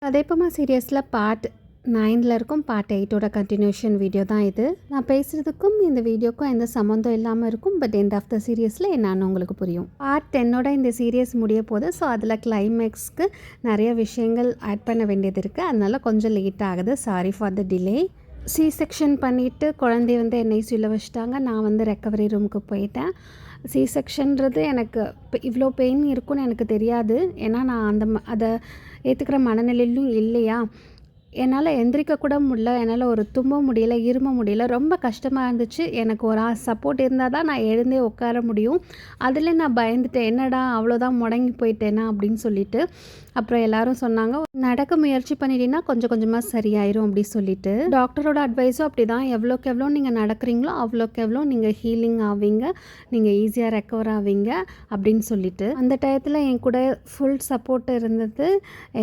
அதேப்பமா சீரியஸில் part 9ல் இருக்கும் part 8ஓட continuation video தான் இது. நான் பேசுகிறதுக்கும் இந்த வீடியோக்கும் எந்த சம்மந்தம் இல்லாமல் இருக்கும். பட் எண்ட் ஆஃப் த சீரியஸில் என்னன்னு உங்களுக்கு புரியும். பார்ட் 10ஓட இந்த சீரியஸ் முடிய போகுது. ஸோ அதில் கிளைமேக்ஸ்க்கு நிறைய விஷயங்கள் ஆட் பண்ண வேண்டியது இருக்குது. அதனால கொஞ்சம் லேட் ஆகுது. Sorry for the delay. C section பண்ணிவிட்டு குழந்தைய வந்து என்ஐசியூவில் வச்சுட்டாங்க. நான் வந்து ரெக்கவரி ரூமுக்கு போயிட்டேன். சி செக்ஷன்றது எனக்கு இவ்வளோ பெயின் இருக்குன்னு எனக்கு தெரியாது. ஏன்னா நான் அதை ஏற்றுக்கிற மனநிலையிலும் இல்லையா. என்னால் எந்திரிக்க கூட முடியல. என்னால் ஒரு தும்ப முடியல, இரும முடியல. ரொம்ப கஷ்டமாக இருந்துச்சு. எனக்கு ஒரு சப்போர்ட் இருந்தால் தான் நான் எழுந்தே உட்கார முடியும். அதில் நான் பயந்துட்டேன், என்னடா அவ்வளோதான் முடங்கி போயிட்டேனா அப்படின்னு சொல்லிட்டு. அப்புறம் எல்லோரும் சொன்னாங்க, நடக்க முயற்சி பண்ணிட்டீங்கன்னா கொஞ்சம் கொஞ்சமாக சரியாயிரும் அப்படி சொல்லிட்டு. டாக்டரோட அட்வைஸும் அப்படி தான். எவ்வளோக்கு எவ்வளோ நீங்கள் நடக்கிறீங்களோ அவ்வளோக்கு எவ்வளோ நீங்கள் ஹீலிங் ஆவீங்க, நீங்கள் ஈஸியாக ரெக்கவர் ஆவீங்க அப்படின்னு சொல்லிட்டு. அந்த டயத்தில் என் கூட ஃபுல் சப்போர்ட் இருந்தது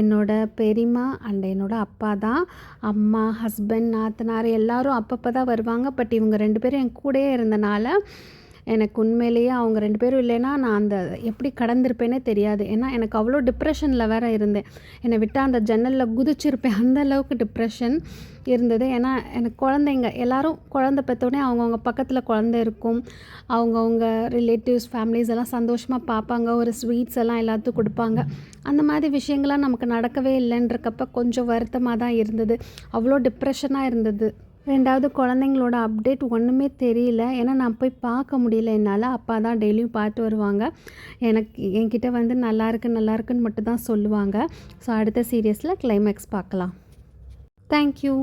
என்னோட பெரியம்மா அண்ட் என்னோட அப்பா தான். அம்மா, ஹஸ்பண்ட், நாத்தனார் எல்லோரும் அப்பப்போ தான் வருவாங்க. பட் இவங்க 2 பேரும் என் கூடயே இருந்தனால எனக்கு உண்மையிலேயே அவங்க 2 பேரும் இல்லைன்னா நான் அந்த எப்படி கடந்திருப்பேனே தெரியாது. ஏன்னா எனக்கு அவ்வளோ டிப்ரெஷனில் வேறு இருந்தேன். என்னை விட்டால் அந்த ஜன்னலில் குதிச்சிருப்பேன். அந்த அளவுக்கு டிப்ரெஷன் இருந்தது. ஏன்னா எனக்கு குழந்தைங்க எல்லோரும் குழந்தை பெற்றோடனே அவங்கவுங்க பக்கத்தில் குழந்தை இருக்கும். அவங்கவுங்க ரிலேட்டிவ்ஸ், ஃபேமிலிஸ் எல்லாம் சந்தோஷமாக பார்ப்பாங்க. ஒரு ஸ்வீட்ஸ் எல்லாம் எல்லாத்துக்கும் கொடுப்பாங்க. அந்த மாதிரி விஷயங்கள்லாம் நமக்கு நடக்கவே இல்லைன்றக்கப்ப கொஞ்சம் வருத்தமாக தான் இருந்தது. அவ்வளோ டிப்ரெஷனாக இருந்தது. 2வது குழந்தைங்களோட அப்டேட் ஒன்றுமே தெரியல. ஏன்னா நான் போய் பார்க்க முடியல என்னால். அப்பா தான் டெய்லியும் பார்த்து வருவாங்க. என்கிட்ட வந்து நல்லாயிருக்குன்னு மட்டும் தான் சொல்லுவாங்க. ஸோ அடுத்த சீரியஸில் கிளைமேக்ஸ் பார்க்கலாம். தேங்க்யூ.